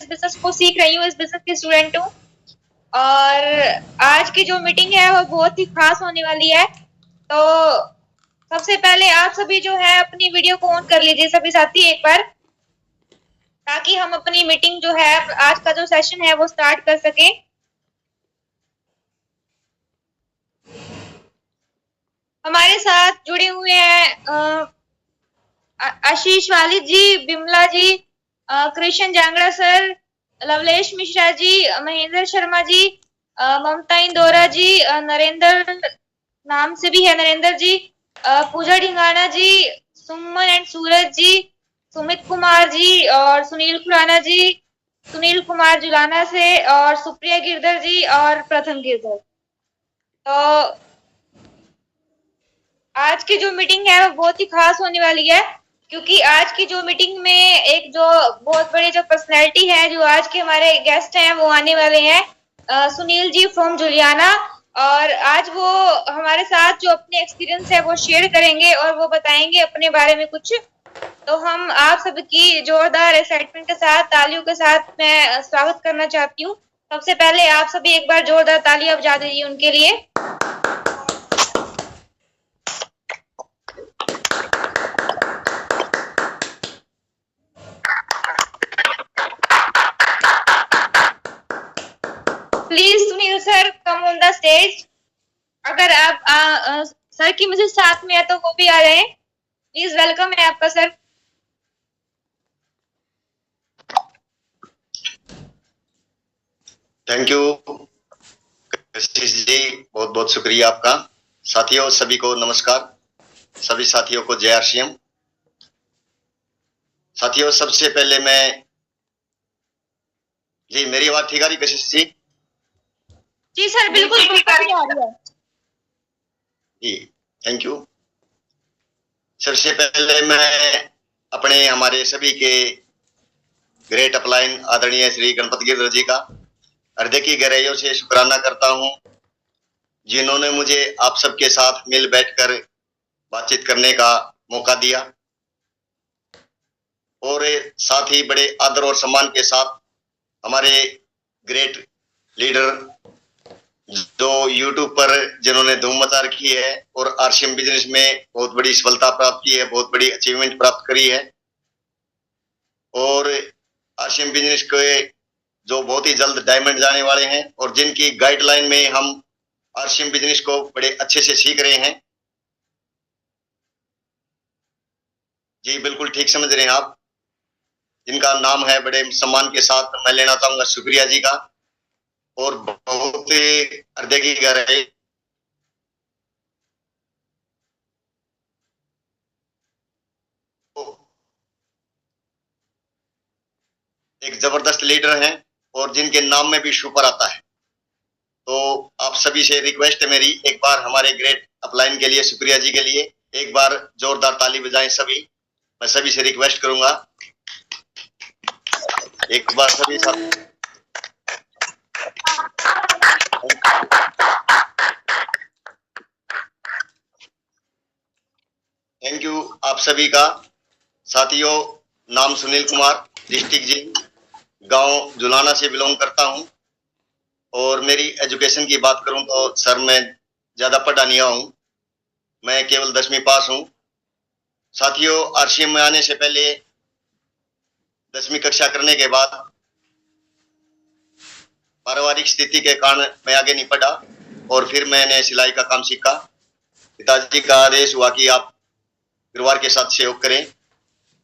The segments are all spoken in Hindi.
बिजनेस को सीख रही हूँ, इस बिजनेस की स्टूडेंट हूँ। और आज की जो मीटिंग है वो बहुत ही खास होने वाली है। तो सबसे पहले आप सभी जो है अपनी वीडियो को ऑन कर लीजिए सभी साथी एक बार, ताकि हम अपनी मीटिंग जो है आज का जो सेशन है वो स्टार्ट कर सके। हमारे साथ जुड़े हुए हैं आशीष वालिद जी, बिमला जी, कृष्ण जांगड़ा सर, लवलेश मिश्रा जी, महेंद्र शर्मा जी, ममता इंदौरा जी, नरेंद्र नाम से भी है नरेंद्र जी, पूजा ढिंगाना जी, सुमन एंड सूरज जी, सुमित कुमार जी और सुनील खुराना जी, सुनील कुमार जुलाना से, और सुप्रिया गिरधर जी और प्रथम गिरधर। तो आज की जो मीटिंग है वो बहुत ही खास होने वाली है, क्योंकि आज की जो मीटिंग में एक जो बहुत बड़ी जो पर्सनैलिटी है, जो आज के हमारे गेस्ट हैं वो आने वाले हैं सुनील जी फ्रॉम जुलियाना। और आज वो हमारे साथ जो अपने एक्सपीरियंस है वो शेयर करेंगे और वो बताएंगे अपने बारे में कुछ। तो हम आप सबकी जोरदार एक्साइटमेंट के साथ, तालियों के साथ मैं स्वागत करना चाहती हूँ। सबसे पहले आप सभी एक बार जोरदार तालियां बजा दीजिए उनके लिए। Please Sunil sir come on the stage. अगर आप सर की मैसेज साथ में है तो वो भी आ जाए। प्लीज वेलकम है आपका सर। थैंक यू कशिश जी, बहुत बहुत शुक्रिया आपका। साथियों सभी को नमस्कार, सभी साथियों को जय आरसीएम। साथियों सबसे पहले मैं जी, मेरी आवाज ठीक आ रही कशिश जी? जी सर बिल्कुल ठीक आ रही है जी, थैंक यू। सबसे पहले मैं अपने हमारे सभी के ग्रेट अपलाइन आदरणीय श्री गणपत गिरधर जी का हृदय की गहराइयों से शुक्राना करता हूं, जिन्होंने मुझे आप सबके साथ मिल बैठकर बातचीत करने का मौका दिया, और साथ ही बड़े आदर और सम्मान के साथ हमारे ग्रेट लीडर जो यूट्यूब पर जिन्होंने धूम मचा रखी है और आरसीएम बिजनेस में बहुत बड़ी सफलता प्राप्त की है, बहुत बड़ी अचीवमेंट प्राप्त करी है, और आरसीएम बिजनेस के जो बहुत ही जल्द डायमंड जाने वाले हैं, और जिनकी गाइडलाइन में हम आरसीएम बिजनेस को बड़े अच्छे से सीख रहे हैं। जी बिल्कुल ठीक समझ रहे हैं आप, जिनका नाम है बड़े सम्मान के साथ मैं लेना चाहूंगा शुक्रिया जी का, और बहुत ही हृदय की गहराई एक जबरदस्त लीडर हैं और जिनके नाम में भी सुपर आता है। तो आप सभी से रिक्वेस्ट है मेरी, एक बार हमारे ग्रेट अपलाइन के लिए, शुक्रिया जी के लिए एक बार जोरदार ताली बजाएं सभी। मैं सभी से रिक्वेस्ट करूंगा एक बार सभी साथ। थैंक यू आप सभी का। साथियों, नाम सुनील कुमार, डिस्ट्रिक्ट जी गांव जुलाना से बिलोंग करता हूं, और मेरी एजुकेशन की बात करूं तो सर मैं ज्यादा पढ़ा नहीं हूं, मैं केवल 10वीं पास हूं। साथियों, आरसीएम में आने से पहले 10वीं कक्षा करने के बाद पारिवारिक स्थिति के कारण मैं आगे नहीं पढ़ा, और फिर मैंने सिलाई का काम सीखा। पिताजी का आदेश हुआ कि आप परिवार के साथ सहयोग करें।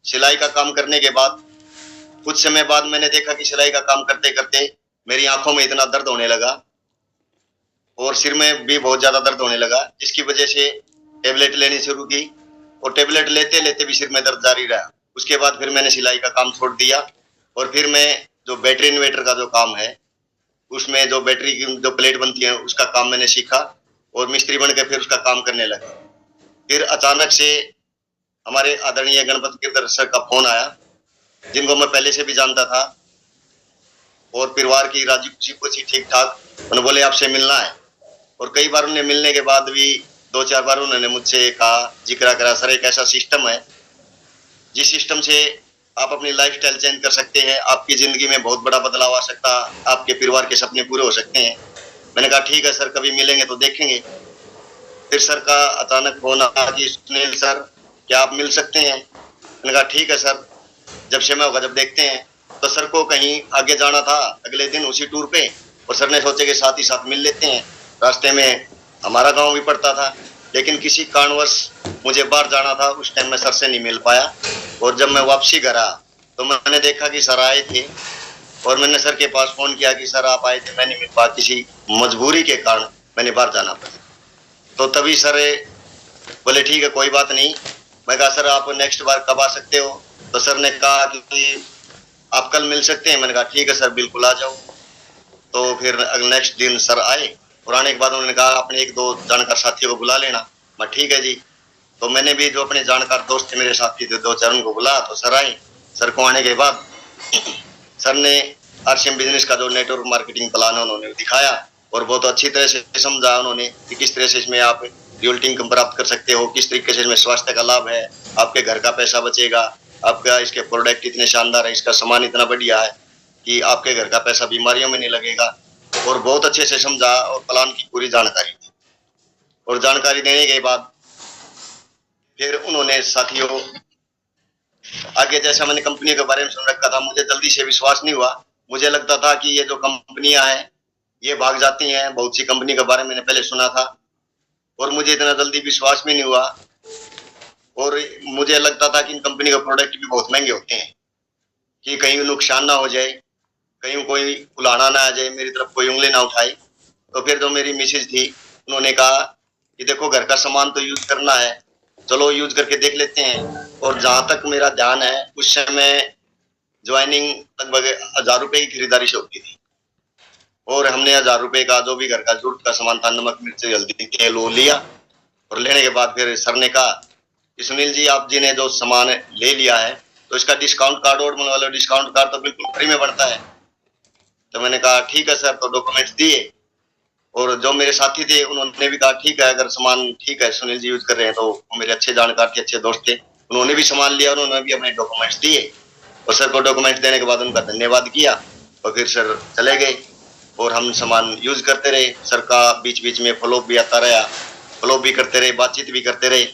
सिलाई का काम करने के बाद कुछ समय बाद मैंने देखा कि सिलाई का काम करते करते मेरी आंखों में इतना दर्द होने लगा और सिर में भी बहुत ज्यादा दर्द होने लगा, जिसकी वजह से टेबलेट लेनी शुरू की, और टेबलेट लेते लेते भी सिर में दर्द जारी रहा। उसके बाद फिर मैंने सिलाई का काम छोड़ दिया, और फिर मैं जो बैटरी इन्वर्टर का जो काम है, उसमें जो बैटरी की जो प्लेट बनती है उसका काम मैंने सीखा, और मिस्त्री बन के फिर उसका काम करने लगा। फिर अचानक से हमारे आदरणीय गणपत गिरधर सर का फोन आया, जिनको मैं पहले से भी जानता था, और परिवार की राजी खुशी खुशी ठीक ठाक। उन्होंने बोले आपसे मिलना है, और कई बार उन्हें मिलने के बाद भी 2-4 बार उन्होंने मुझसे कहा, जिक्र करा, सर एक ऐसा सिस्टम है जिस सिस्टम से आप अपनी लाइफस्टाइल चेंज कर सकते हैं, आपकी जिंदगी में बहुत बड़ा बदलाव आ सकता है, आपके परिवार के सपने पूरे हो सकते हैं। मैंने कहा ठीक है सर, कभी मिलेंगे तो देखेंगे। फिर सर का अचानक फोन आया कि सुनील सर क्या आप मिल सकते हैं। मैंने कहा ठीक है सर, जब समय होगा जब देखते हैं। तो सर को कहीं आगे जाना था अगले दिन उसी टूर पे, और सर ने सोचे कि साथ ही साथ मिल लेते हैं। रास्ते में हमारा गांव भी पड़ता था, लेकिन किसी कारणवश मुझे बाहर जाना था, उस टाइम में सर से नहीं मिल पाया। और जब मैं वापसी घर आया तो मैंने देखा कि सर आए थे, और मैंने सर के पास फोन किया कि सर आप आए थे, मैं नहीं मिल पाया, किसी मजबूरी के कारण मैंने बाहर जाना पड़ा। तो तभी सर बोले ठीक है कोई बात नहीं। मैं कहा सर आप नेक्स्ट बार कब आ सकते हो। तो सर ने कहा कि आप कल मिल सकते हैं। मैंने कहा ठीक है सर, बिल्कुल आ जाओ। तो फिर नेक्स्ट दिन सर आए, और आने के बाद उन्होंने कहा अपने एक दो जानकार साथियों को बुला लेना। मैं ठीक है जी। तो मैंने भी जो अपने जानकार दोस्त थे, मेरे साथी थे, दो चार उनको बुला, तो सर आए। सर को आने के बाद सर ने आरसीएम बिजनेस का जो नेटवर्क मार्केटिंग प्लान है उन्होंने दिखाया, और बहुत अच्छी तरह से समझा उन्होंने कि किस तरह से इसमें आप रियल्टी इनकम प्राप्त कर सकते हो, किस तरीके से इसमें स्वास्थ्य का लाभ है, आपके घर का पैसा बचेगा, आपका इसके प्रोडक्ट इतने शानदार है, इसका सामान इतना बढ़िया है कि आपके घर का पैसा बीमारियों में नहीं लगेगा। और बहुत अच्छे से समझा और प्लान की पूरी जानकारी दी। और जानकारी देने के बाद फिर उन्होंने साथियों आगे, जैसा मैंने कंपनी के बारे में सुन रखा था, मुझे जल्दी से विश्वास नहीं हुआ। मुझे लगता था कि ये जो कंपनियां हैं ये भाग जाती हैं, बहुत सी कंपनी के बारे में मैंने पहले सुना था, और मुझे इतना जल्दी विश्वास भी नहीं हुआ। और मुझे लगता था कि इन कंपनी के प्रोडक्ट भी बहुत महंगे होते हैं, कि कहीं नुकसान ना हो जाए, कहीं कोई उलाना ना आ जाए, मेरी तरफ कोई उंगली ना उठाए। तो फिर जो मेरी मिसेज थी उन्होंने कहा कि देखो घर का सामान तो यूज करना है, चलो यूज करके देख लेते हैं। और जहां तक मेरा ध्यान है उस समय ज्वाइनिंग लगभग 1000 रुपए की खरीदारी से होती थी, और हमने 1000 रुपए का जो भी घर का जरूरत का सामान था, नमक मिर्च हल्दी तेल, वो लिया। और लेने के बाद फिर सर ने कहा कि सुनील जी आप जी ने जो सामान ले लिया है तो इसका डिस्काउंट कार्ड और बनवा लो, डिस्काउंट कार्ड तो बिल्कुल फ्री में बनता है। तो मैंने कहा ठीक है सर। तो डॉक्यूमेंट्स दिए, और जो मेरे साथी थे उन्होंने भी कहा ठीक है, अगर सामान ठीक है सुनील जी यूज कर रहे हैं। तो मेरे अच्छे जानकार थे, अच्छे दोस्त थे, उन्होंने भी सामान लिया, उन्होंने भी अपने डॉक्यूमेंट्स दिए। और सर को डॉक्यूमेंट्स देने के बाद उनका धन्यवाद किया, और फिर सर चले गए, और हम सामान यूज करते रहे। सर का बीच बीच में फॉलोअप भी आता रहा, फॉलोअप भी करते रहे, बातचीत भी करते रहे,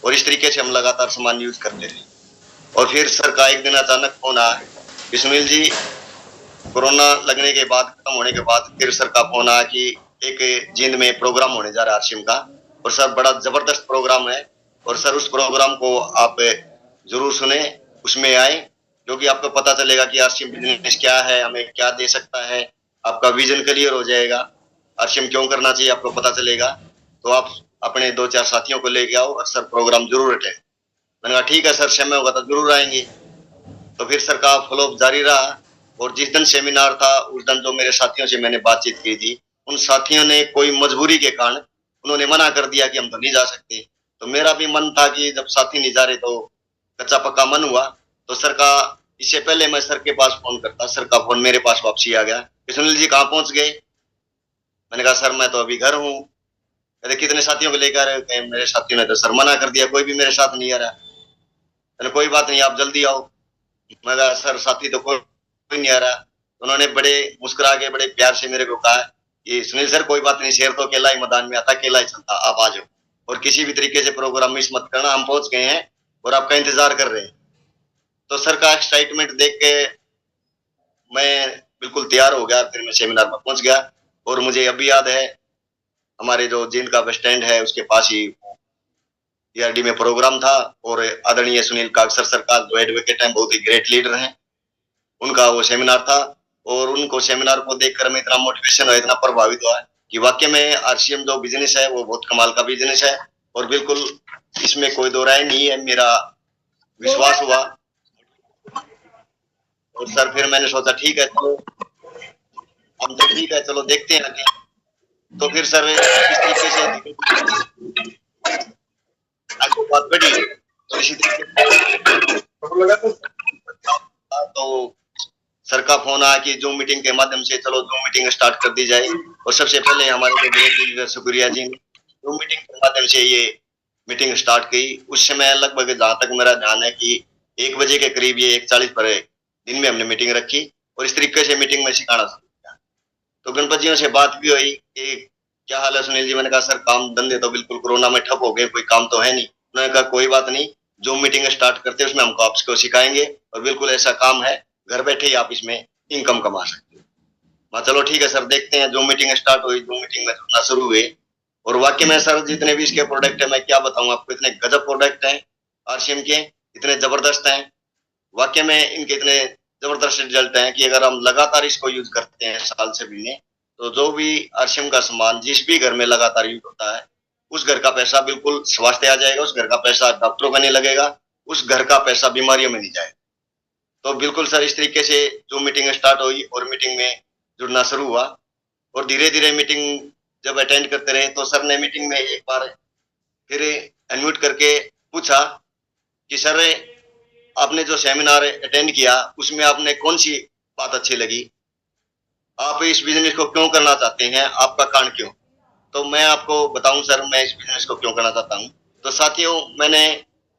और इस तरीके से हम लगातार सामान यूज करते रहे। और फिर सर का एक दिन अचानक फोन आया कि सुनील जी कोरोना लगने के बाद, खत्म होने के बाद, फिर सर का फोन आया कि एक जींद में प्रोग्राम होने जा रहा है आरसीएम का, और सर बड़ा जबरदस्त प्रोग्राम है, और सर उस प्रोग्राम को आप जरूर सुने, उसमें आए, क्योंकि आपको पता चलेगा कि आरसीएम बिजनेस क्या है, हमें क्या दे सकता है, आपका विजन क्लियर हो जाएगा, आरसीएम क्यों करना चाहिए आपको पता चलेगा। तो आप अपने दो चार साथियों को लेके आओ और सर प्रोग्राम जरूर अटेंड। मैंने कहा ठीक है सर, समय होगा तो जरूर आएंगे। तो फिर सर का फॉलोअप जारी रहा, और जिस दिन सेमिनार था उस दिन जो मेरे साथियों से मैंने बातचीत की थी, उन साथियों ने कोई मजबूरी के कारण उन्होंने मना कर दिया कि हम तो नहीं जा सकते। तो मेरा भी मन था कि जब साथी नहीं जा रहे तो कच्चा पक्का मन हुआ। तो सर का, इससे पहले मैं सर के पास फोन करता, सर का फोन मेरे पास वापसी आ गया कि सुनील जी कहाँ पहुंच गए। मैंने कहा सर मैं तो अभी घर हूँ। कहते कितने साथियों को लेकर आ रहे हो? मेरे साथियों ने तो सर मना कर दिया, कोई भी मेरे साथ नहीं आ रहा। मैंने कोई बात नहीं, आप जल्दी आओ। मैं कहा सर साथी तो कोई नहीं आ रहा। उन्होंने बड़े मुस्कुरा के बड़े प्यार से मेरे को कहा कि सुनील सर कोई बात नहीं, शेर तो अकेला ही मैदान में आता, अकेला ही चलता, आप आ जाओ, और किसी भी तरीके से प्रोग्राम मिस मत करना, हम पहुंच गए हैं और आपका इंतजार कर रहे हैं। तो सर का एक्साइटमेंट देख के मैं बिल्कुल तैयार हो गया, फिर मैं सेमिनार में पहुंच गया। और मुझे अभी याद है हमारे जो जींद का बस स्टैंड है उसके पास ही ईआरडी में प्रोग्राम था, और आदरणीय सुनील कागसर सर का जो एडवोकेट हैं, बहुत ही ग्रेट लीडर हैं, उनका वो सेमिनार था। और उनको सेमिनार को देखकर मैं इतना मोटिवेशन हुआ, इतना प्रभावित हुआ कि वाकई में आरसीएम जो बिजनेस है वो बहुत कमाल का बिजनेस है, और बिल्कुल इसमें कोई दो राय नहीं है, मेरा विश्वास हुआ। और सर फिर मैंने सोचा ठीक है चलो, हम तो ठीक है चलो देखते हैं आगे। तो फिर सर इस तरीके से आगे बात बढ़ी, तो इसी तरीके तो सर का फोन आया कि जूम मीटिंग के माध्यम से चलो जूम मीटिंग स्टार्ट कर दी जाए। और सबसे पहले हमारे जो ग्रेट लीडर शुक्रिया जी ने जूम मीटिंग के माध्यम से ये मीटिंग स्टार्ट की। उस समय लगभग जहाँ तक मेरा ध्यान है कि 1 बजे के करीब ये 1:40 पर दिन में हमने मीटिंग रखी और इस तरीके से मीटिंग में सिखाना शुरू किया। तो गणपत जियों से बात भी हुई कि क्या हाल है सुनील जी। मैंने कहा सर काम धंधे तो बिल्कुल कोरोना में ठप हो गए, कोई काम तो है नहीं। उन्होंने कहा कोई बात नहीं, जो मीटिंग स्टार्ट करते हैं उसमें हमको आपको सिखाएंगे और बिल्कुल ऐसा काम है, घर बैठे ही आप इसमें इनकम कमा सकते हो। मैं चलो ठीक है सर, देखते हैं। जो मीटिंग स्टार्ट हुई, जो मीटिंग में जुड़ना शुरू हुए और वाकई में सर जितने भी इसके प्रोडक्ट है, मैं क्या बताऊं आपको, इतने गजब प्रोडक्ट हैं आरसीएम के, इतने जबरदस्त हैं। वाकई में इनके इतने जबरदस्त रिजल्ट हैं कि अगर हम लगातार इसको यूज करते हैं साल से महीने, तो जो भी आरसीएम का सामान जिस भी घर में लगातार यूज होता है, उस घर का पैसा बिल्कुल स्वास्थ्य आ जाएगा, उस घर का पैसा डॉक्टरों का नहीं लगेगा, उस घर का पैसा बीमारियों में नहीं जाएगा। तो बिल्कुल सर इस तरीके से जो मीटिंग स्टार्ट हुई और मीटिंग में जुड़ना शुरू हुआ और धीरे धीरे मीटिंग जब अटेंड करते रहे तो सर ने मीटिंग में एक बार फिर अनम्यूट करके पूछा कि सर आपने जो सेमिनार अटेंड किया उसमें आपने कौन सी बात अच्छी लगी, आप इस बिजनेस को क्यों करना चाहते हैं, आपका कारण क्यों। तो मैं आपको बताऊं सर मैं इस बिजनेस को क्यों करना चाहता हूं। तो साथियों मैंने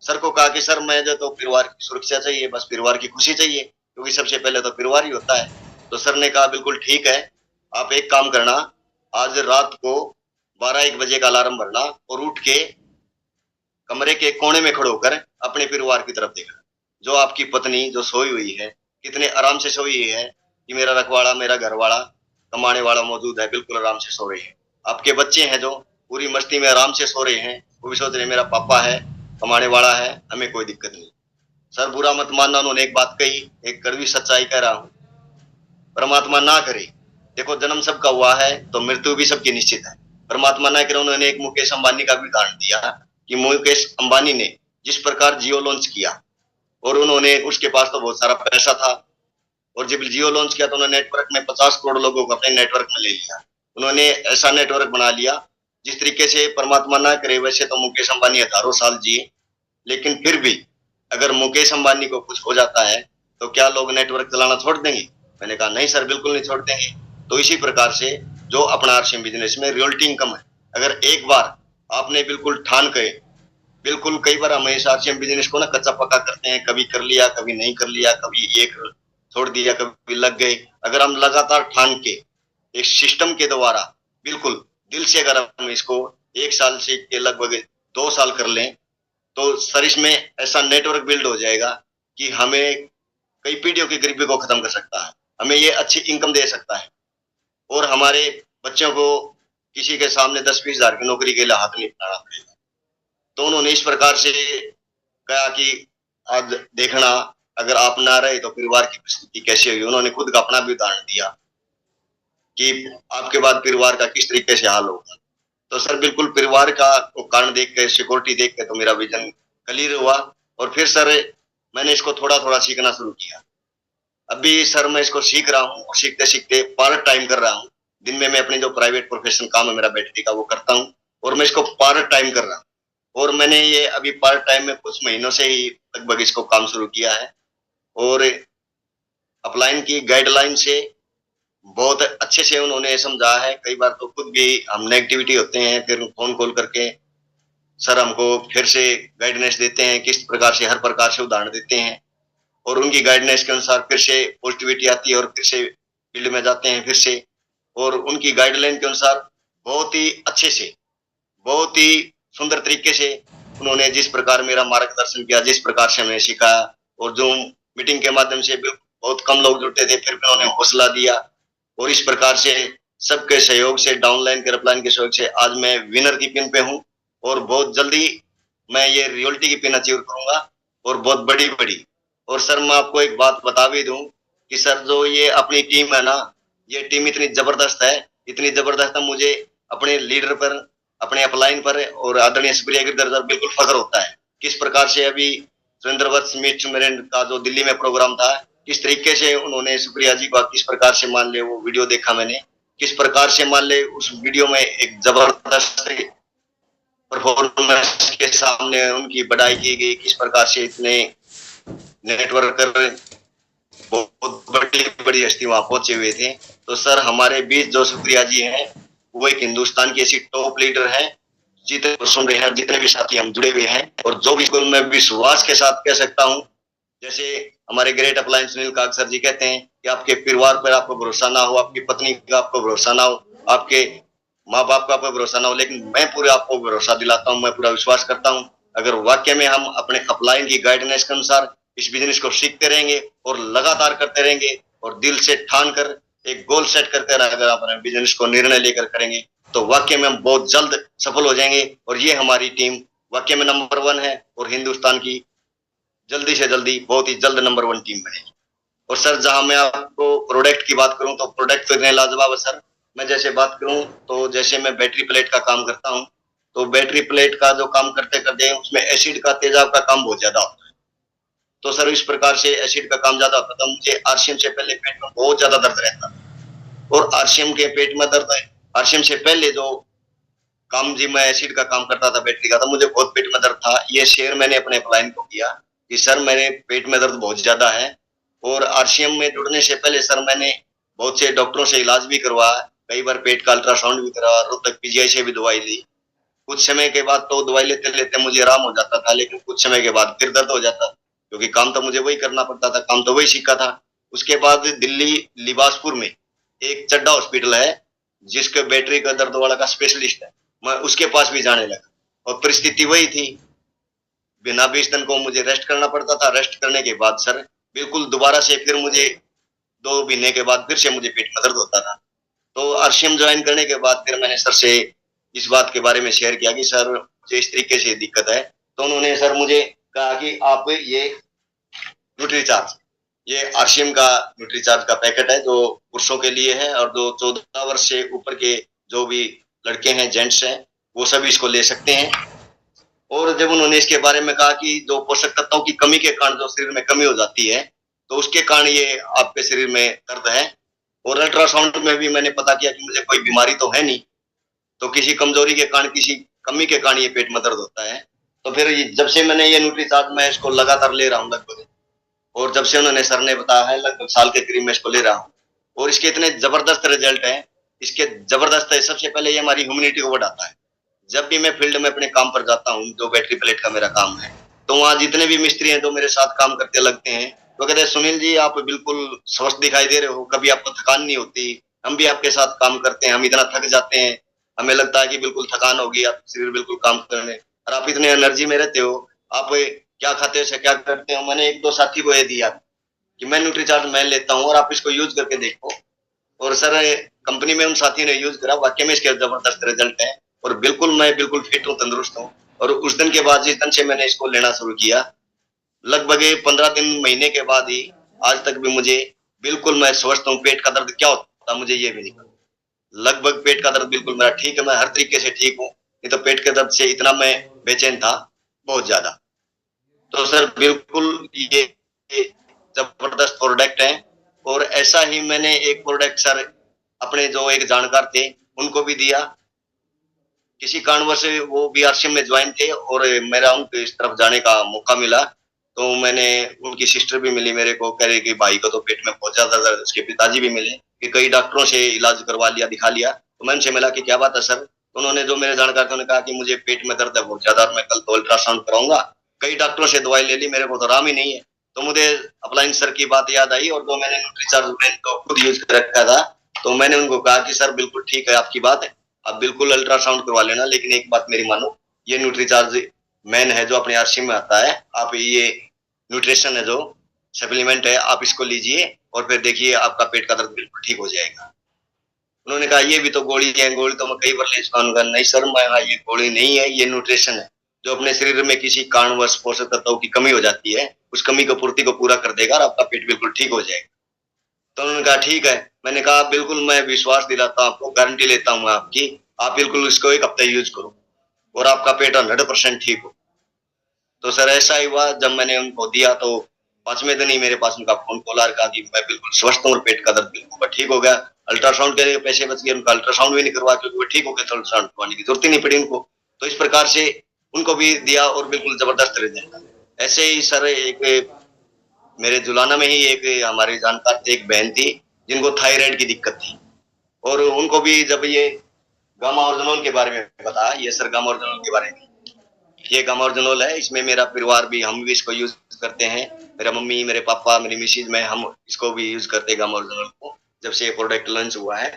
सर को कहा कि सर मैं जो तो परिवार की सुरक्षा चाहिए, बस परिवार की खुशी चाहिए, क्योंकि सबसे पहले तो परिवार ही होता है। तो सर ने कहा बिल्कुल ठीक है, आप एक काम करना, आज रात को 12-1 बजे का अलार्म भरना और उठ के कमरे के कोने में खड़े होकर अपने परिवार की तरफ देखना। जो आपकी पत्नी जो सोई हुई है, कितने आराम से सोई हुई है कि मेरा रखवाड़ा, मेरा घर वाला, कमाने वाला मौजूद है, बिल्कुल आराम से सो रहे हैं। आपके बच्चे हैं जो पूरी मस्ती में आराम से सो रहे हैं, वो भी सोच रहे मेरा पापा है, कमाने वाला है, हमें कोई दिक्कत नहीं। सर बुरा मत मानना, उन्होंने एक बात कही, एक कड़वी सच्चाई कह रहा हूं, परमात्मा ना करे, देखो जन्म सबका हुआ है तो मृत्यु भी सबकी निश्चित है। परमात्मा ना करे, उन्होंने एक मुकेश अंबानी का भी उदाहरण दिया कि मुकेश अंबानी ने जिस प्रकार जियो लॉन्च किया और उन्होंने उसके पास तो बहुत सारा पैसा था और जब जियो लॉन्च किया तो उन्होंने नेटवर्क में 50 करोड़ लोगों को अपने नेटवर्क में ले लिया। उन्होंने ऐसा नेटवर्क बना लिया जिस तरीके से परमात्मा ना करे, वैसे तो मुकेश अंबानी हजारों साल जिए, लेकिन फिर भी अगर मुकेश अंबानी को कुछ हो जाता है तो क्या लोग नेटवर्क चलाना छोड़ देंगे। मैंने कहा नहीं सर, बिल्कुल नहीं छोड़ देंगे। तो इसी प्रकार से जो अपना आरसीएम बिजनेस में रियल्टी इनकम है, अगर एक बार आपने बिल्कुल ठान के, बिल्कुल कई बार हम इस आरसीएम बिजनेस को ना कच्चा पक्का करते हैं, कभी कर लिया, कभी नहीं कर लिया, कभी एक छोड़ दिया, कभी लग गए। अगर हम लगातार ठान के एक सिस्टम के द्वारा बिल्कुल दिल से अगर हम इसको 1 साल से के लगभग 2 साल कर लें तो सर इसमें ऐसा नेटवर्क बिल्ड हो जाएगा कि हमें कई पीढ़ियों की गरीबी को खत्म कर सकता है, हमें ये अच्छी इनकम दे सकता है और हमारे बच्चों को किसी के सामने 10-20 हजार की नौकरी के लिए हाथ नहीं फैलाना पड़ेगा। तो उन्होंने इस प्रकार से कहा कि आज देखना अगर आप ना रहे तो परिवार की स्थिति कैसी होगी। उन्होंने खुद का अपना भी उदाहरण दिया कि आपके बाद परिवार का किस तरीके से हाल होगा। तो सर बिल्कुल परिवार का कारण देख के, सिक्योरिटी देख के तो मेरा विजन क्लियर हुआ और फिर सर मैंने इसको थोड़ा थोड़ा सीखना शुरू किया। अभी सर मैं इसको सीख रहा हूँ और सीखते सीखते पार्ट टाइम कर रहा हूँ। दिन में मैं अपनी जो प्राइवेट प्रोफेशन काम है मेरा बैटरी का वो करता हूँ और मैं इसको पार्ट टाइम कर रहा हूँ और मैंने ये अभी पार्ट टाइम में कुछ महीनों से ही लगभग इसको काम शुरू किया है और अपलाइन की गाइडलाइन से बहुत अच्छे से उन्होंने समझा है। कई बार तो खुद भी हम नेगेटिविटी होते हैं, फिर फोन कॉल करके सर हमको फिर से गाइडेंस देते हैं, किस प्रकार से हर प्रकार से उदाहरण देते हैं और उनकी गाइडेंस के अनुसार फिर से पॉजिटिविटी आती है और फिर से फील्ड में जाते हैं फिर से और उनकी गाइडलाइन के अनुसार बहुत ही अच्छे से, बहुत ही सुंदर तरीके से उन्होंने जिस प्रकार मेरा मार्गदर्शन किया, जिस प्रकार से हमें सिखाया और जो मीटिंग के माध्यम से बहुत कम लोग जुटे थे फिर भी उन्होंने हौसला दिया और इस प्रकार से सबके सहयोग से, डाउनलाइन के अपलाइन के सहयोग से आज मैं विनर की पिन पे हूँ और बहुत जल्दी मैं ये रियलिटी की पिन अचीव करूंगा और बहुत बड़ी बड़ी। और सर मैं आपको एक बात बता भी दूं कि सर जो ये अपनी टीम है ना, ये टीम इतनी जबरदस्त है, इतनी जबरदस्त है, मुझे अपने लीडर पर, अपने अपलाइन पर और आदरणीय सुप्रिया गिरधर सर बिल्कुल फख्र होता है। किस प्रकार से अभी सुरेंद्र वत्स मीट मेरेन का जो दिल्ली में प्रोग्राम था, किस तरीके से उन्होंने सुप्रिया जी का किस प्रकार से मान ले वो वीडियो देखा मैंने, किस प्रकार से मान ले उस वीडियो में एक जबरदस्त परफॉर्मेंस के सामने उनकी बढ़ाई की गई, किस प्रकार से इतने नेटवर्कर बहुत बड़ी बड़ी हस्ती वहां पहुंचे हुए थे। तो सर हमारे बीच जो सुप्रिया जी हैं वो एक हिंदुस्तान की ऐसी टॉप लीडर है, जितने सुन रहे हैं, जितने भी साथी हम जुड़े हुए हैं और जो भी मैं विश्वास के साथ कह सकता हूँ जैसे हमारे ग्रेट अप्लायंस सुनील काग सर जी कहते हैं कि आपके परिवार पर आपको भरोसा ना हो, आपकी पत्नी का आपको भरोसा ना हो, आपके माँ बाप का आपको भरोसा ना हो, लेकिन मैं पूरे आपको भरोसा दिलाता हूँ, मैं पूरा विश्वास करता हूँ। अगर वाकई में हम अपने अपलाइन की गाइडेंस के अनुसार इस बिजनेस को सीखते रहेंगे और लगातार करते रहेंगे और दिल से ठान कर एक गोल सेट करके अगर अपने बिजनेस को निर्णय लेकर करेंगे तो वाकई में हम बहुत जल्द सफल हो जाएंगे और ये हमारी टीम वाकई में नंबर 1 है और हिंदुस्तान की जल्दी से जल्दी बहुत ही जल्द नंबर 1 टीम बनेगी। और सर जहां मैं आपको प्रोडक्ट की बात करूं तो प्रोडक्ट तो इतने लाजवाब है सर। मैं जैसे बात करूं तो जैसे मैं बैटरी प्लेट का काम करता हूं तो बैटरी प्लेट का जो काम करते करते उसमें एसिड का तेजाब का काम बहुत ज्यादा होता है। तो सर इस प्रकार से एसिड का काम ज्यादा होता था, मुझे आरसीएम से पहले पेट में बहुत ज्यादा दर्द रहता और आरसीएम के पेट में दर्द है। आरसीएम से पहले जो काम जी मैं एसिड का काम करता था बैटरी का, था मुझे बहुत पेट में दर्द था। ये शेयर मैंने अपने क्लाइंट को किया कि सर मेरे पेट में दर्द बहुत ज्यादा है और आरसीएम में जुड़ने से पहले सर मैंने बहुत से डॉक्टरों से इलाज भी करवाया, कई बार पेट का अल्ट्रासाउंड भी करवाया, रोहतक पीजीआई से भी दवाई ली। कुछ समय के बाद तो दवाई लेते लेते मुझे आराम हो जाता था, लेकिन कुछ समय के बाद फिर दर्द हो जाता क्योंकि काम तो मुझे वही करना पड़ता था, काम तो वही सीखा था। उसके बाद दिल्ली लिबासपुर में एक चड्डा हॉस्पिटल है जिसके बैटरी का दर्द वाला का स्पेशलिस्ट है, मैं उसके पास भी जाने लगा और परिस्थिति वही थी, बिना 20 दिन को मुझे रेस्ट करना पड़ता था। रेस्ट करने के बाद सर बिल्कुल दोबारा से फिर मुझे 2 महीने के बाद फिर से मुझे पेट में दर्द होता था। तो आरसीएम ज्वाइन करने के बाद फिर मैंने सर से इस बात के बारे में शेयर किया कि सर मुझे इस तरीके से दिक्कत है। तो उन्होंने सर मुझे कहा कि आप ये न्यूट्रीचार्ज, ये आरसीएम का न्यूट्रीचार्ज का पैकेट है जो पुरुषों के लिए है और जो 14 वर्ष से ऊपर के जो भी लड़के हैं, जेंट्स हैं, वो सभी इसको ले सकते हैं। और जब उन्होंने इसके बारे में कहा कि जो पोषक तत्वों की कमी के कारण जो शरीर में कमी हो जाती है तो उसके कारण ये आपके शरीर में दर्द है। और अल्ट्रासाउंड में भी मैंने पता किया कि मुझे कोई बीमारी तो है नहीं, तो किसी कमजोरी के कारण, किसी कमी के कारण ये पेट में दर्द होता है। तो फिर जब से मैंने ये न्यूट्रीचार्ज मैं इसको लगातार ले रहा हूँ लगभग, और जब से उन्होंने सर ने बताया है लगभग साल के करीब मैं इसको ले रहा हूँ और इसके इतने जबरदस्त रिजल्ट है। इसके जबरदस्त है, सबसे पहले ये हमारी ह्यूमिनिटी को बढ़ाता है। जब भी मैं फील्ड में अपने काम पर जाता हूँ, जो बैटरी प्लेट का मेरा काम है, तो वहाँ जितने भी मिस्त्री हैं जो मेरे साथ काम करते लगते हैं तो कहते हैं सुनील जी आप बिल्कुल स्वस्थ दिखाई दे रहे हो, कभी आपको थकान नहीं होती, हम भी आपके साथ काम करते हैं, हम इतना थक जाते हैं, हमें लगता है कि बिल्कुल थकान होगी, आप शरीर बिल्कुल काम करने और आप इतने एनर्जी में रहते हो, आप क्या खाते हो, क्या करते हो। मैंने 1-2 साथी को ये दिया कि मैं न्यूट्रीचार्ज मैं लेता हूँ और आप इसको यूज करके देखो। और सर कंपनी में उन साथियों ने यूज करा, वाकई में इसके जबरदस्त रिजल्ट है और मैं बिल्कुल फिट हूँ, तंदुरुस्त हूँ। और उस दिन के बाद जिस दिन से मैंने इसको लेना शुरू किया, लगभग 15 दिन महीने के बाद ही आज तक भी मुझे बिल्कुल मैं स्वस्थ हूँ। पेट का दर्द क्या होता मुझे ये भी नहीं पता, लगभग पेट का दर्द बिल्कुल मेरा ठीक है, मैं हर तरीके से ठीक हूँ। नहीं तो पेट के दर्द से इतना मैं बेचैन था बहुत ज्यादा। तो सर बिल्कुल ये जबरदस्त प्रोडक्ट है। और ऐसा ही मैंने एक प्रोडक्ट सर अपने जो एक जानकार थे उनको भी दिया, किसी कारणवश वो भी आरसीएम में ज्वाइन थे और मेरा उनके इस तरफ जाने का मौका मिला। तो मैंने, उनकी सिस्टर भी मिली मेरे को, कह रहे कि भाई को तो पेट में बहुत ज्यादा दर्द, उसके पिताजी भी मिले कि कई डॉक्टरों से इलाज करवा लिया, दिखा लिया। तो मैं उनसे मिला कि क्या बात है सर, तो उन्होंने जो मेरे जानकार थे उन्होंने कहा कि मुझे पेट में दर्द है बहुत ज्यादा, मैं कल तो अल्ट्रासाउंड कराऊंगा। कई डॉक्टरों से दवाई ले ली, मेरे को तो आराम ही नहीं है। तो मुझे अपलाइन सर की बात याद आई और जो मैंने न्यूट्रीचार्ज तो खुद यूज कर रखा था, तो मैंने उनको कहा कि सर बिल्कुल ठीक है आपकी बात है, आप बिल्कुल अल्ट्रासाउंड करवा लेना, लेकिन एक बात मेरी मानो, ये न्यूट्रीचार्ज मैन है जो अपने आरसीएम में आता है, आप ये न्यूट्रिशन है जो सप्लीमेंट है आप इसको लीजिए और फिर देखिए आपका पेट का दर्द बिल्कुल ठीक हो जाएगा। उन्होंने कहा ये भी तो गोली है, गोली तो मैं कई बार ले चुका हूँ। नहीं सर मैं, ये गोली नहीं है, ये न्यूट्रिशन है जो अपने शरीर में किसी कारणवश पोषक तत्वों की कमी हो जाती है, उस कमी को पूर्ति को पूरा कर देगा और आपका पेट बिल्कुल ठीक हो जाएगा। तो उन्होंने कहा ठीक है। मैंने कहा बिल्कुल मैं विश्वास दिलाता हूँ आपको, गारंटी लेता हूँ आपकी, आप बिल्कुल इसको 1 हफ्ता यूज करो और आपका पेट 100% ठीक हो। तो सर ऐसा ही हुआ, जब मैंने उनको दिया तो 5वें दिन ही मेरे पास उनका फोन कॉल आ रहा कि मैं बिल्कुल स्वस्थ हूँ और पेट का दर्द बिल्कुल ठीक हो गया। अल्ट्रासाउंड के पैसे बच गए, उनका अल्ट्रासाउंड भी नहीं करवा क्योंकि वो ठीक हो गया, तो अल्ट्रासाउंड करवाने की जरूरत ही नहीं पड़ी उनको। तो इस प्रकार से उनको भी दिया और बिल्कुल जबरदस्त रिजल्ट। ऐसे ही सर एक मेरे जुलाना में ही एक हमारे जानकार थे, एक बहन थी जिनको थायराइड की दिक्कत थी और उनको भी जब ये गामा ऑर्जिनोल के बारे में बताया, ये सर गामा ऑर्जिनोल के बारे में, ये गामा ओरिजिनल है। इसमें मेरा परिवार भी, हम भी इसको यूज करते हैं। मेरा मम्मी, मेरे पापा, मेरी मिसेज, मैं, हम इसको भी यूज करते हैं गामा ओरिजिनल को, जब से ये प्रोडक्ट लॉन्च हुआ है।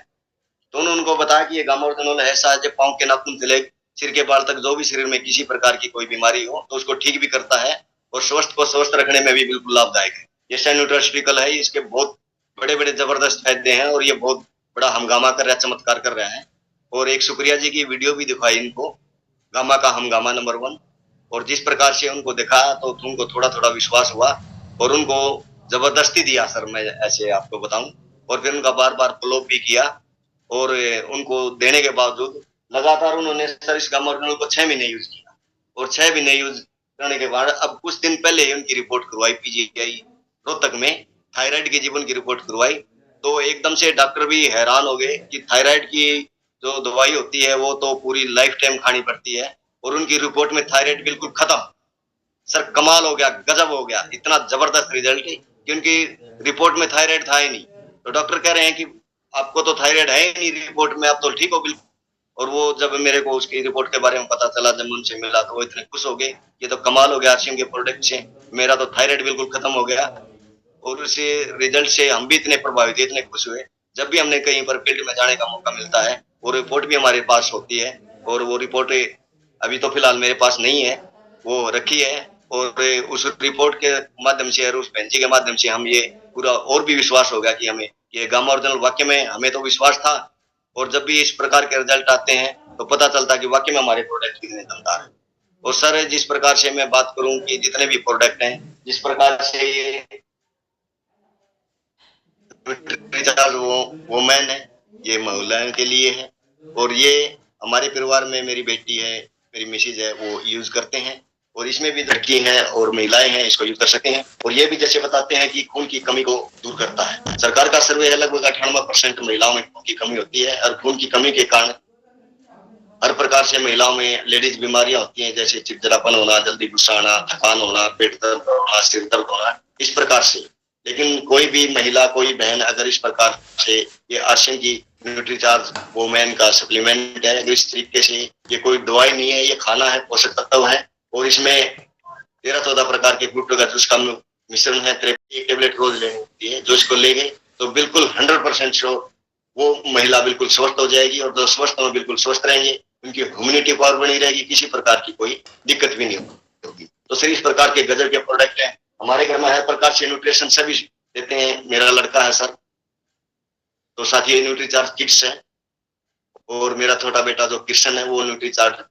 तो उन्होंने उनको बताया कि ये गामा ओरिजिनल ऐसा है, जब पाँव के नाखून से लेकर सिर के बाल तक जो भी शरीर में किसी प्रकार की कोई बीमारी हो तो उसको ठीक भी करता है और स्वस्थ को स्वस्थ रखने में भी बिल्कुल लाभदायक है। ये न्यूट्रास्यूटिकल है, इसके बहुत बड़े बड़े जबरदस्त फायदे हैं और ये बहुत बड़ा हंगामा कर रहा है, चमत्कार कर रहा है। और एक शुक्रिया जी की वीडियो भी दिखाई इनको, गामा का हंगामा नंबर 1, और जिस प्रकार से उनको दिखाया तो उनको थोड़ा थोड़ा विश्वास हुआ और उनको जबरदस्ती दिया सर, मैं ऐसे आपको बताऊं। और फिर उनका बार बार फॉलो भी किया और उनको देने के बावजूद लगातार उन्होंने सर इस गामा ओरिजिनल को 6 महीने यूज किया और 6 महीने यूज करने के बाद अब कुछ दिन पहले ही उनकी रिपोर्ट करवाई पीजीआई रोहतक में, थायराइड की जीवन की रिपोर्ट करवाई। तो एकदम से डॉक्टर भी हैरान हो गए कि थायराइड की जो दवाई होती है वो तो पूरी लाइफ टाइम खानी पड़ती है और उनकी रिपोर्ट में थायराइड बिल्कुल खत्म। सर कमाल हो गया, गजब हो गया, इतना जबरदस्त रिजल्ट कि उनकी रिपोर्ट में थायराइड था ही नहीं। तो डॉक्टर कह रहे हैं कि आपको तो थायराइड है ही नहीं रिपोर्ट में, आप तो ठीक हो बिल्कुल। और वो जब मेरे को उसकी रिपोर्ट के बारे में पता चला, जब उनसे मिला तो वो इतने खुश हो गए, ये तो कमाल हो गया आरसीएम के प्रोडक्ट से, मेरा तो थायराइड बिल्कुल खत्म हो गया। और उस रिजल्ट से हम भी इतने प्रभावित हुए, इतने खुश हुए। जब भी हमने कहीं पर फील्ड में जाने का मौका मिलता है वो रिपोर्ट भी हमारे पास होती है और वो रिपोर्ट अभी तो फिलहाल मेरे पास नहीं है, वो रखी है। और उस रिपोर्ट के माध्यम से और उस पेंची के माध्यम से हम ये पूरा और भी विश्वास हो गया कि हमें ये गामा ओरिजिनल वाकई में, हमें तो विश्वास था और जब भी इस प्रकार के रिजल्ट आते हैं तो पता चलता है कि वाकई में हमारे प्रोडक्ट कितने दमदार है। और सर जिस प्रकार से मैं बात करूं कि जितने भी प्रोडक्ट हैं, जिस प्रकार से ये वोमेन है, ये महिलाओं के लिए है और ये हमारे परिवार में मेरी बेटी है, मेरी मिसेज है, वो यूज करते हैं और इसमें भी लड़की हैं और महिलाएं हैं, इसको यूज कर सकते हैं। और ये भी जैसे बताते हैं कि खून की कमी को दूर करता है। सरकार का सर्वे है, लगभग 98% महिलाओं में खून की कमी होती है और खून की कमी के कारण हर प्रकार से महिलाओं में लेडीज बीमारियां होती हैं, जैसे चिड़चिड़ापन होना, जल्दी गुस्सा आना, थकान होना, पेट दर्द होना, सिर दर्द होना, इस प्रकार से। लेकिन कोई भी महिला, कोई बहन अगर इस प्रकार से ये आरसीएम की न्यूट्रीचार्ज वोमेन का सप्लीमेंट है, अगर इस तरीके से, ये कोई दवाई नहीं है, ये खाना है, पोषक तत्व है और इसमें 13-14 प्रकार के फ्रूटों का जूस का मिश्रण है। एक टेबलेट रोज लेनी होती है, जो इसको लेंगे तो बिल्कुल 100% श्योर वो महिला बिल्कुल स्वस्थ हो जाएगी और जो स्वस्थ हो बिल्कुल स्वस्थ रहेंगे, उनकी इम्यूनिटी पावर बनी रहेगी, किसी प्रकार की कोई दिक्कत भी नहीं होगी। तो सर इस प्रकार के गजब के प्रोडक्ट हैं हमारे घर में, हर प्रकार से न्यूट्रिशन सभी देते हैं। मेरा लड़का है सर, तो साथ ही न्यूट्रीचार्ज किट्स है और मेरा छोटा बेटा जो कृष्ण है वो न्यूट्रीचार्ज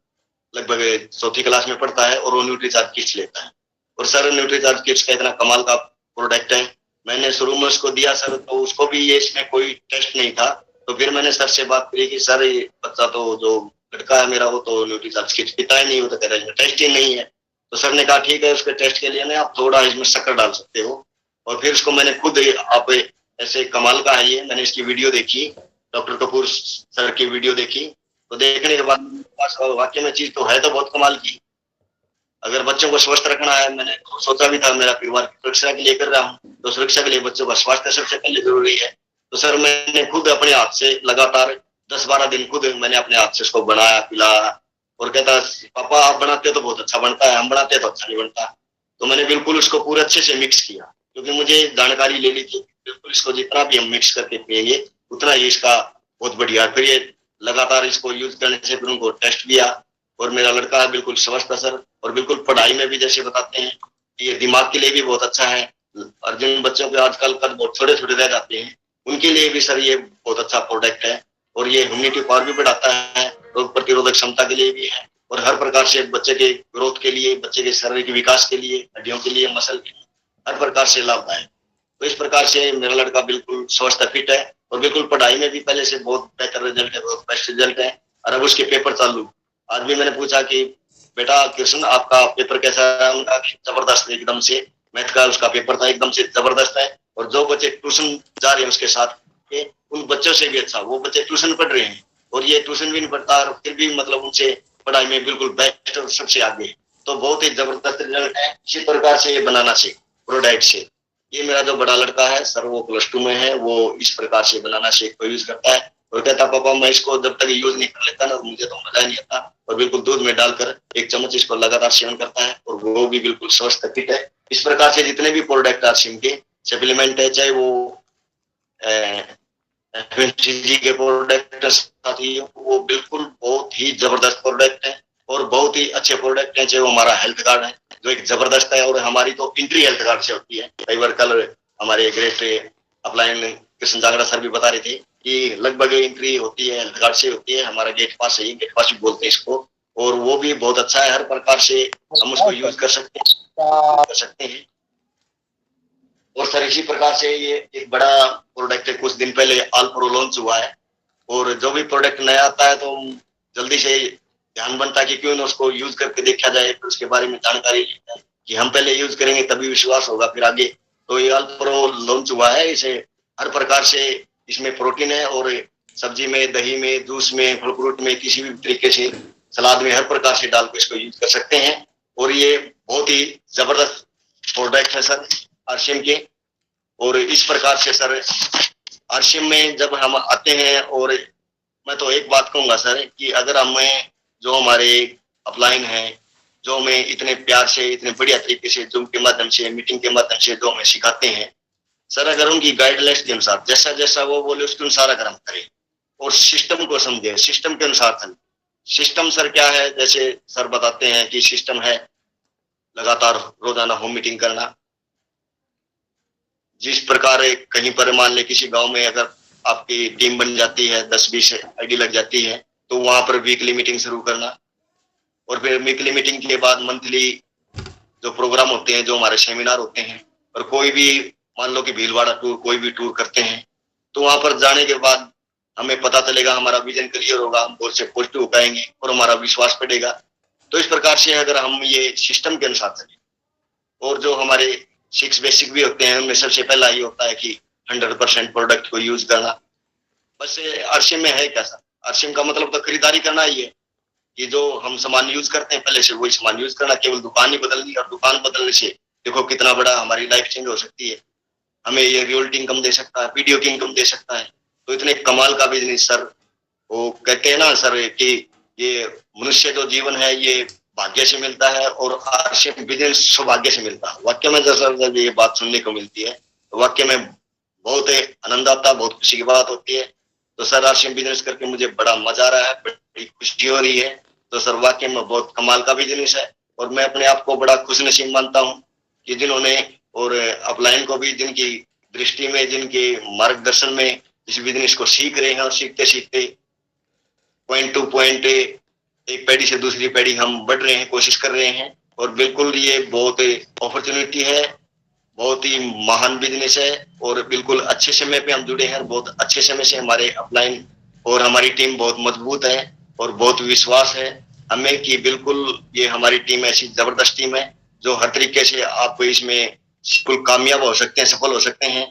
लगभग 4th क्लास में पढ़ता है और वो न्यूट्रीचार्ज किट्स लेता है। और सर न्यूट्रीचार्ज किट्स का इतना कमाल का प्रोडक्ट है, मैंने शुरू में उसको दिया सर, तो उसको भी ये इसमें कोई टेस्ट नहीं था। तो फिर मैंने सर से बात करी कि सर ये बच्चा तो जो लड़का है मेरा वो तो न्यूट्रीचार्ज किट्स पीता ही नहीं, वो तो कह रहा है टेस्ट ही नहीं है। तो सर ने कहा ठीक है, उसके टेस्ट के लिए ना आप थोड़ा इसमें शक्कर डाल सकते हो। और फिर उसको मैंने खुद, आप ऐसे कमाल का है ये, मैंने इसकी वीडियो देखी, डॉक्टर कपूर सर की वीडियो देखी, तो देखने के बाद वाकई में चीज तो है तो बहुत कमाल की। अगर बच्चों को स्वस्थ रखना है, मैंने सोचा भी था मेरा परिवार की सुरक्षा के लिए कर रहा हूँ, तो सुरक्षा के लिए बच्चों का स्वास्थ्य सबसे पहले जरूरी है। तो सर मैंने खुद अपने हाथ से लगातार 10-12 दिन खुद मैंने अपने हाथ से उसको बनाया, पिलाया और कहता पापा आप बनाते तो बहुत अच्छा बनता है, हम बनाते तो अच्छा नहीं बनता। तो मैंने बिल्कुल उसको पूरे अच्छे से मिक्स किया, क्योंकि मुझे जानकारी ले ली थी बिल्कुल इसको जितना भी हम मिक्स करके पियेंगे उतना ही इसका बहुत बढ़िया। फिर ये लगातार इसको यूज करने से फिर उनको टेस्ट किया और मेरा लड़का बिल्कुल स्वस्थ सर। और बिल्कुल पढ़ाई में भी जैसे बताते हैं ये दिमाग के लिए भी बहुत अच्छा है, और जिन बच्चों के आजकल कद बहुत छोटे छोटे रह जाते हैं उनके लिए भी सर ये बहुत अच्छा प्रोडक्ट है। और ये इम्यूनिटी पावर भी बढ़ाता है, रोग प्रतिरोधक क्षमता के लिए भी है और हर प्रकार से बच्चे के ग्रोथ के लिए, बच्चे के शारीरिक विकास के लिए, हड्डियों के लिए, मसल के लिए, हर प्रकार से लाभदायक। तो इस प्रकार से मेरा लड़का बिल्कुल स्वस्थ फिट है और बिल्कुल पढ़ाई में भी पहले से बहुत बेहतर रिजल्ट है, बहुत बेस्ट रिजल्ट है। और अब उसके पेपर चालू, आज भी मैंने पूछा कि बेटा कृष्ण आपका पेपर कैसा है, उनका जबरदस्त, एकदम से मैथ का उसका पेपर था, एकदम से जबरदस्त है। और जो बच्चे ट्यूशन जा रहे हैं उसके साथ उन बच्चों से भी अच्छा, वो बच्चे ट्यूशन पढ़ रहे हैं और ये ट्यूशन भी नहीं पढ़ता और फिर भी मतलब उनसे पढ़ाई में बिल्कुल बेस्ट और सबसे आगे। तो बहुत ही जबरदस्त रिजल्ट है। इसी प्रकार से ये बनाना से प्रोडक्ट से, ये मेरा जो बड़ा लड़का है सर वो +2 में है, वो इस प्रकार से बनाना शेक को यूज करता है और कहता पापा मैं इसको जब तक यूज नहीं कर लेता ना मुझे तो मजा नहीं आता। और बिल्कुल दूध में डालकर 1 चम्मच इसको लगातार सेवन करता है और वो भी बिल्कुल स्वस्थ फिट है। इस प्रकार से जितने भी प्रोडक्ट आरसीएम के सप्लीमेंट है, चाहे वो एफएमसीजी के प्रोडक्ट साथी वो बिल्कुल बहुत ही जबरदस्त प्रोडक्ट है और बहुत ही अच्छे प्रोडक्ट है। चाहे वो हमारा हेल्थ कार्ड है जो एक जबरदस्त है और हमारी तो एंट्री हेल्थ कार्ड से होती है। कई बार कल हमारे great upline Krishna Jangra sir भी बता रहे थे कि लगभग एंट्री होती है हेल्थ कार्ड से होती है। हमारा गेट पास है, गेट पास भी बोलते हैं इसको, और वो भी बहुत अच्छा है। हर प्रकार से हम उसको यूज कर सकते हैं। और सर इसी प्रकार से ये एक बड़ा प्रोडक्ट है, कुछ दिन पहले आलप्रो लॉन्च हुआ है और जो भी प्रोडक्ट नया आता है तो जल्दी से ध्यान बनता है कि क्यों ना उसको यूज करके देखा जाए, फिर उसके बारे में जानकारी ली जाए कि हम पहले यूज करेंगे तभी विश्वास होगा फिर आगे। तो ये आलप्रो लॉन्च हुआ है, इसे हर प्रकार से इसमें प्रोटीन है और सब्जी में, दही में, जूस में, फल फ्रूट में, किसी भी तरीके से सलाद में हर प्रकार से डाल कर इसको यूज कर सकते हैं। और ये बहुत ही जबरदस्त प्रोडक्ट है सर आरसीएम के। और इस प्रकार से सर आरसीएम में जब हम आते हैं, और मैं तो एक बात कहूंगा सर कि अगर हमें जो हमारे अपलाइन है जो हमें इतने प्यार से, इतने बढ़िया तरीके से जूम के माध्यम से, मीटिंग के माध्यम से जो हमें सिखाते हैं सर, अगर उनकी गाइडलाइंस के अनुसार जैसा जैसा वो बोले उसके अनुसार अगर हम करें और सिस्टम को समझे, सिस्टम के अनुसार चलें। सिस्टम सर क्या है, जैसे सर बताते हैं कि सिस्टम है लगातार रोजाना होम मीटिंग करना। जिस प्रकार कहीं पर मान ले किसी गांव में अगर आपकी टीम बन जाती है, 10-20 आईडी लग जाती है, तो वहां पर वीकली मीटिंग शुरू करना और फिर वीकली मीटिंग के बाद मंथली जो प्रोग्राम होते हैं, जो हमारे सेमिनार होते हैं, और कोई भी मान लो कि भीलवाड़ा टूर, कोई भी टूर करते हैं, तो वहां पर जाने के बाद हमें पता चलेगा, हमारा विजन क्लियर होगा, हम बहुत से पॉजिटिव उठाएंगे और हमारा विश्वास बढ़ेगा। तो इस प्रकार से अगर हम ये सिस्टम के अनुसार चलें, और जो हमारे 6 बेसिक भी होते हैं उनमें सबसे पहला ये होता है कि 100% प्रोडक्ट को यूज करना। बस आरसीएम में है क्या सर, आरसीएम का मतलब तो खरीदारी करना ही है कि जो हम सामान यूज करते हैं पहले से वही सामान यूज करना, केवल दुकान ही बदलनी। और दुकान बदलने से देखो कितना बड़ा हमारी लाइफ चेंज हो सकती है। हमें ये रियल्टी इनकम दे सकता है, वीडियो की इनकम दे सकता है। तो इतने कमाल का बिजनेस सर, वो कहते हैं ना सर कि ये मनुष्य जो जीवन है ये भाग्य से मिलता है और आरसीएम बिजनेस सौभाग्य से मिलता है। वाक्य में जब ये बात सुनने को मिलती है तो वाक्य में बहुत आनंद आता है, बहुत खुशी की बात होती है। तो सर आरसीएम बिजनेस करके मुझे बड़ा मजा आ रहा है, बड़ी खुशी हो रही है। तो सर वाकई में बहुत कमाल का बिजनेस है और मैं अपने आप को बड़ा खुश नसीब मानता हूँ कि जिन्होंने, और अपलाइन को भी, जिनकी दृष्टि में, जिनके मार्गदर्शन में इस बिजनेस को सीख रहे हैं और सीखते सीखते पॉइंट टू पॉइंट एक पैड़ी से दूसरी पैड़ी हम बढ़ रहे हैं, कोशिश कर रहे हैं। और बिल्कुल ये बहुत अपॉर्चुनिटी है, बहुत ही महान बिजनेस है और बिल्कुल अच्छे समय पे हम जुड़े हैं। बहुत अच्छे समय से हमारे अपलाइन और हमारी टीम बहुत मजबूत है और बहुत विश्वास है हमें कि बिल्कुल ये हमारी टीम ऐसी जबरदस्त टीम है जो हर तरीके से आप इसमें बिल्कुल कामयाब हो सकते हैं, सफल हो सकते हैं।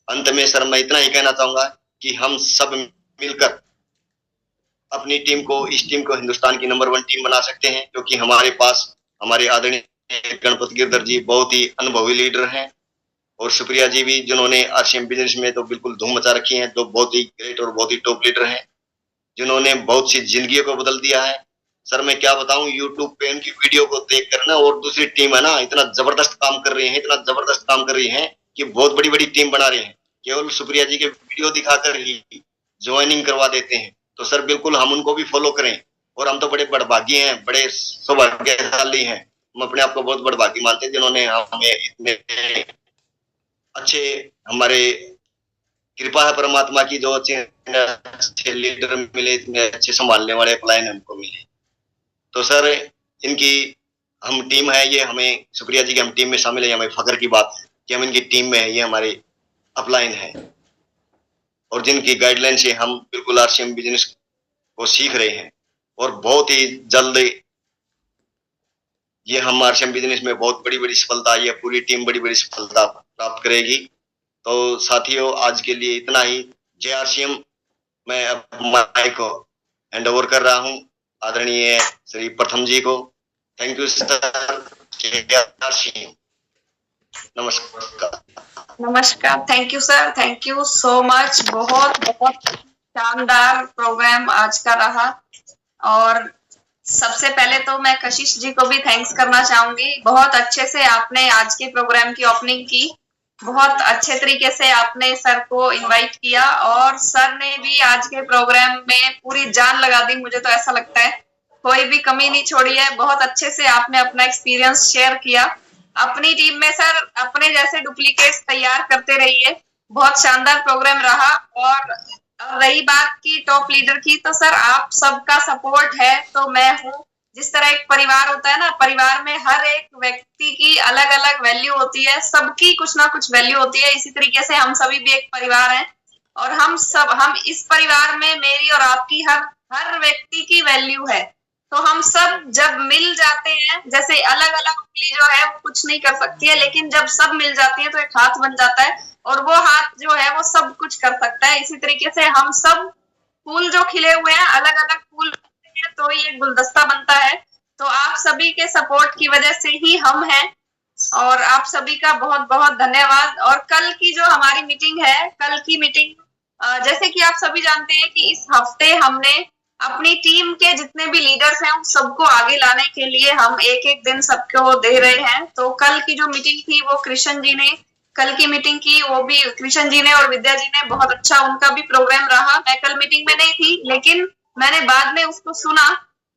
अंत में सर मैं इतना ही कहना चाहूंगा कि हम सब मिलकर अपनी टीम को, इस टीम को हिंदुस्तान की नंबर 1 टीम बना सकते हैं, क्योंकि हमारे पास हमारे आदरणीय गणपत गिरधर जी बहुत ही अनुभवी लीडर हैं और सुप्रिया जी भी, जिन्होंने आरसीएम बिजनेस में तो बिल्कुल धूम मचा रखी है, तो बहुत ही ग्रेट और बहुत ही टॉप लीडर हैं जिन्होंने बहुत सी जिंदगी को बदल दिया है। सर मैं क्या बताऊं, यूट्यूब पे उनकी वीडियो को देख कर ना, और दूसरी टीम है ना, इतना जबरदस्त काम कर रही है, इतना जबरदस्त काम कर रही है कि बहुत बड़ी बड़ी टीम बना रहे हैं। केवल सुप्रिया जी के वीडियो दिखाकर ही ज्वाइनिंग करवा देते हैं। तो सर बिल्कुल हम उनको भी फॉलो करें। और हम तो बड़े बड़भागी हैं, बड़े सौभाग्यशाली हैं, हम अपने आप को बहुत बड़भागी मानते हैं जिन्होंने हमें इतने अच्छे, हमारे कृपा है परमात्मा की, जो अच्छे लीडर मिले, इतने अच्छे संभालने वाले अपलाइन हमको मिले। तो सर इनकी हम टीम है, ये हमें, सुप्रिया जी की हम टीम में शामिल है, हमें फख्र की बात है कि हम इनकी टीम में है, ये हमारे अपलाइन है और जिनकी गाइडलाइन से हम बिल्कुल आरसीएम बिजनेस को सीख रहे हैं। और बहुत ही जल्द ये हम आरसीएम बिजनेस में बहुत बड़ी बड़ी सफलता, ये पूरी टीम बड़ी बड़ी सफलता प्राप्त करेगी। तो साथियों आज के लिए इतना ही। जय आरसीएम। मैं अब माइक को हैंड ओवर कर रहा हूँ आदरणीय श्री प्रथम जी को। Thank you sir. जय आरसीएम। नमस्कार। नमस्कार। Thank you sir, thank you so much. बहुत बहुत शानदार प्रोग्राम आज का रहा। और सबसे पहले तो मैं कशिश जी को भी थैंक्स करना चाहूंगी। बहुत अच्छे से आपने आज के प्रोग्राम की ओपनिंग की, बहुत अच्छे तरीके से आपने सर को इनवाइट किया और सर ने भी आज के प्रोग्राम में पूरी जान लगा दी। मुझे तो ऐसा लगता है कोई भी कमी नहीं छोड़ी है। बहुत अच्छे से आपने अपना एक्सपीरियंस शेयर किया। अपनी टीम में सर अपने जैसे डुप्लीकेट्स तैयार करते रहिए। बहुत शानदार प्रोग्राम रहा। और रही बात की टॉप लीडर की, तो सर आप सबका सपोर्ट है तो मैं हूँ। जिस तरह एक परिवार होता है ना, परिवार में हर एक व्यक्ति की अलग अलग वैल्यू होती है, सबकी कुछ ना कुछ वैल्यू होती है। इसी तरीके से हम सभी भी एक परिवार हैं और हम इस परिवार में मेरी और आपकी हर व्यक्ति की वैल्यू है। तो हम सब जब मिल जाते हैं, जैसे अलग अलग उंगली जो है वो कुछ नहीं कर सकती है, लेकिन जब सब मिल जाती है तो एक हाथ बन जाता है और वो हाथ जो है वो सब कुछ कर सकता है। इसी तरीके से हम सब फूल जो खिले हुए हैं, अलग अलग फूल तो ये गुलदस्ता बनता है। तो आप सभी के सपोर्ट की वजह से ही हम हैं और आप सभी का बहुत बहुत धन्यवाद। और कल की जो हमारी मीटिंग है, कल की मीटिंग जैसे कि आप सभी जानते हैं कि इस हफ्ते हमने अपनी टीम के जितने भी लीडर्स हैं उन सबको आगे लाने के लिए हम एक एक दिन सबको दे रहे हैं। तो कल की जो मीटिंग थी वो कृष्ण जी ने कल की मीटिंग की, वो भी कृष्ण जी ने और विद्या जी ने, बहुत अच्छा उनका भी प्रोग्राम रहा। मैं कल मीटिंग में नहीं थी, लेकिन मैंने बाद में उसको सुना,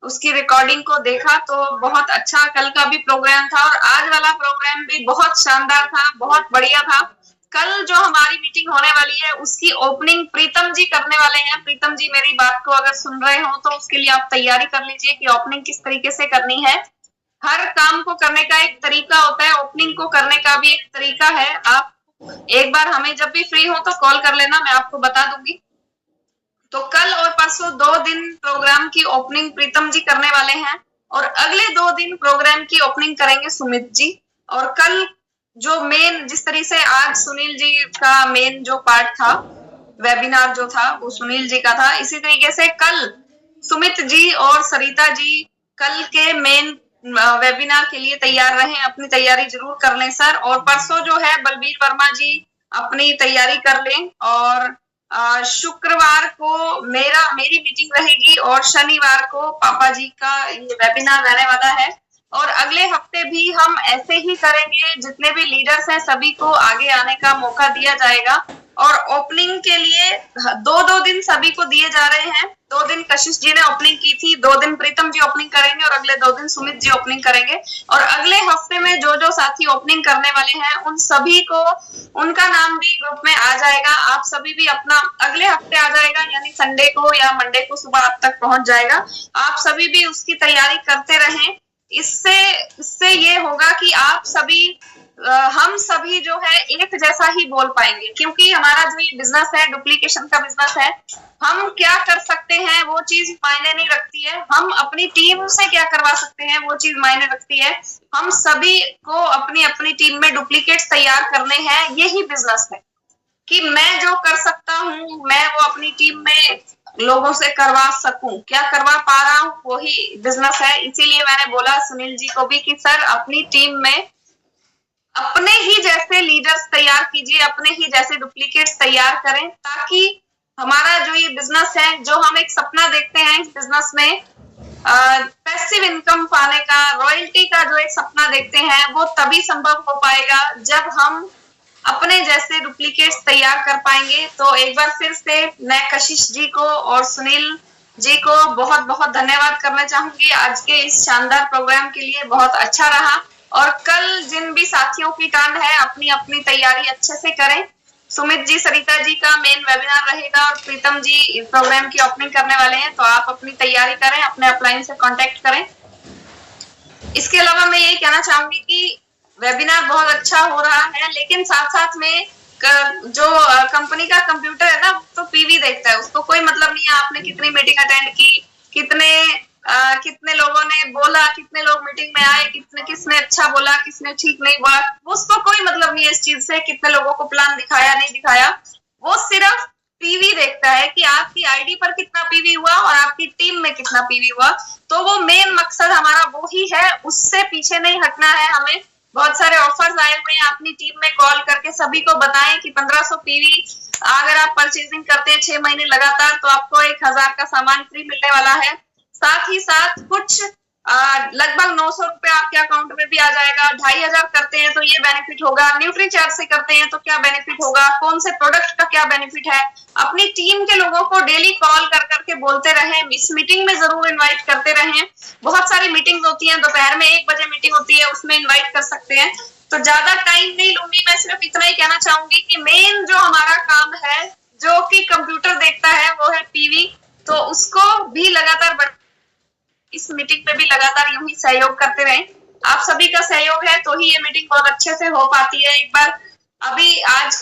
उसकी रिकॉर्डिंग को देखा, तो बहुत अच्छा कल का भी प्रोग्राम था। और आज वाला प्रोग्राम भी बहुत शानदार था, बहुत बढ़िया था। कल जो हमारी मीटिंग होने वाली है उसकी ओपनिंग प्रीतम जी करने वाले हैं। प्रीतम जी मेरी बात को अगर सुन रहे हो तो उसके लिए आप तैयारी कर लीजिए कि ओपनिंग किस तरीके से करनी है। हर काम को करने का एक तरीका होता है, ओपनिंग को करने का भी एक तरीका है। आप एक बार हमें जब भी फ्री हो तो कॉल कर लेना, मैं आपको बता दूंगी। तो कल और परसों 2 दिन प्रोग्राम की ओपनिंग प्रीतम जी करने वाले हैं और अगले 2 दिन प्रोग्राम की ओपनिंग करेंगे सुमित जी। और कल जो मेन, जिस तरीके से आज सुनील जी का मेन जो पार्ट था, वेबिनार जो था वो सुनील जी का था, इसी तरीके से कल सुमित जी और सरिता जी कल के मेन वेबिनार के लिए तैयार रहें। अपनी तैयारी जरूर कर लें सर। और परसों जो है बलबीर वर्मा जी अपनी तैयारी कर लें। और शुक्रवार को मेरी मीटिंग रहेगी और शनिवार को पापा जी का ये वेबिनार रहने वाला है। और अगले हफ्ते भी हम ऐसे ही करेंगे, जितने भी लीडर्स हैं सभी को आगे आने का मौका दिया जाएगा। और ओपनिंग के लिए 2-2 दिन सभी को दिए जा रहे हैं। 2 दिन कशिश जी ने ओपनिंग की थी, 2 दिन प्रीतम जी ओपनिंग करेंगे और अगले 2 दिन सुमित जी ओपनिंग करेंगे। और अगले हफ्ते में जो जो साथी ओपनिंग करने वाले हैं उन सभी को, उनका नाम भी ग्रुप में आ जाएगा। आप सभी भी अपना अगले हफ्ते आ जाएगा, यानी संडे को या मंडे को सुबह आप तक पहुंच जाएगा। आप सभी भी उसकी तैयारी करते रहें। इससे ये होगा कि आप सभी हम सभी जो है एक जैसा ही बोल पाएंगे, क्योंकि हमारा जो ये बिजनेस है, डुप्लीकेशन का बिजनेस है, हम क्या कर सकते हैं वो चीज मायने नहीं रखती है। हम अपनी टीम से क्या करवा सकते हैं वो चीज मायने रखती है। हम सभी को अपनी अपनी टीम में डुप्लीकेट्स तैयार करने हैं, यही बिजनेस है कि मैं जो कर सकता हूँ मैं वो अपनी टीम में लोगों से करवा सकूं, क्या करवा पा रहा हूँ वही बिजनेस है। इसीलिए मैंने बोला सुनील जी को भी कि सर अपनी टीम में अपने ही जैसे लीडर्स तैयार कीजिए, अपने ही जैसे डुप्लीकेट्स तैयार करें, ताकि हमारा जो ये बिजनेस है, जो हम एक सपना देखते हैं इस बिजनेस में पैसिव इनकम पाने का, रॉयल्टी का जो एक सपना देखते हैं, वो तभी संभव हो पाएगा जब हम अपने जैसे डुप्लीकेट्स तैयार कर पाएंगे। तो एक बार फिर से मैं कशिश जी को और सुनील जी को बहुत बहुत धन्यवाद करना चाहूंगी आज के इस शानदार प्रोग्राम के लिए। बहुत अच्छा रहा। और कल जिन भी साथियों की टर्न है अपनी अपनी तैयारी अच्छे से करें। सुमित जी, सरिता जी का मेन वेबिनार रहेगा और प्रीतम जी प्रोग्राम की ओपनिंग करने वाले हैं, तो आप अपनी तैयारी करें, अपने अपलाइन से कांटेक्ट करें। इसके अलावा मैं यही कहना चाहूंगी कि वेबिनार बहुत अच्छा हो रहा है, लेकिन साथ साथ में जो कंपनी का कंप्यूटर है ना, तो पीवी देखता है, उसको कोई मतलब नहीं है आपने कितनी मीटिंग अटेंड की, कितने लोगों ने बोला, कितने लोग मीटिंग में आए, किसने अच्छा बोला, किसने ठीक नहीं बोला, उसको कोई मतलब नहीं है इस चीज से कितने लोगों को प्लान दिखाया नहीं दिखाया। वो सिर्फ पीवी देखता है कि आपकी आईडी पर कितना पीवी हुआ और आपकी टीम में कितना पीवी हुआ। तो वो मेन मकसद हमारा वो ही है, उससे पीछे नहीं हटना है हमें। बहुत सारे ऑफर्स आए हुए हैं, अपनी टीम में कॉल करके सभी को बताएं कि 1500 पीवी अगर आप परचेजिंग करते हैं 6 महीने लगातार तो आपको 1000 का सामान फ्री मिलने वाला है। साथ ही साथ कुछ लगभग 900 रुपए आपके अकाउंट में भी आ जाएगा। 2500 करते हैं तो ये बेनिफिट होगा। न्यूट्री चार्ज से करते हैं तो क्या बेनिफिट होगा, कौन से प्रोडक्ट का क्या बेनिफिट है। अपनी टीम के लोगों को डेली कॉल कर करके बोलते रहें, इस मीटिंग में जरूर इनवाइट करते रहें। बहुत सारी मीटिंग्स होती हैं, दोपहर में 1 बजे मीटिंग होती है, उसमें इन्वाइट कर सकते हैं। तो ज्यादा टाइम नहीं लूंगी, मैं सिर्फ इतना ही कहना चाहूंगी कि मेन जो हमारा काम है, जो कि कंप्यूटर देखता है, वो है पीवी। तो उसको भी लगातार इस मीटिंग में भी लगातार यूं ही सहयोग करते रहें। आप सभी का सहयोग है तो ही ये मीटिंग बहुत अच्छे से हो पाती है। एक बार अभी आज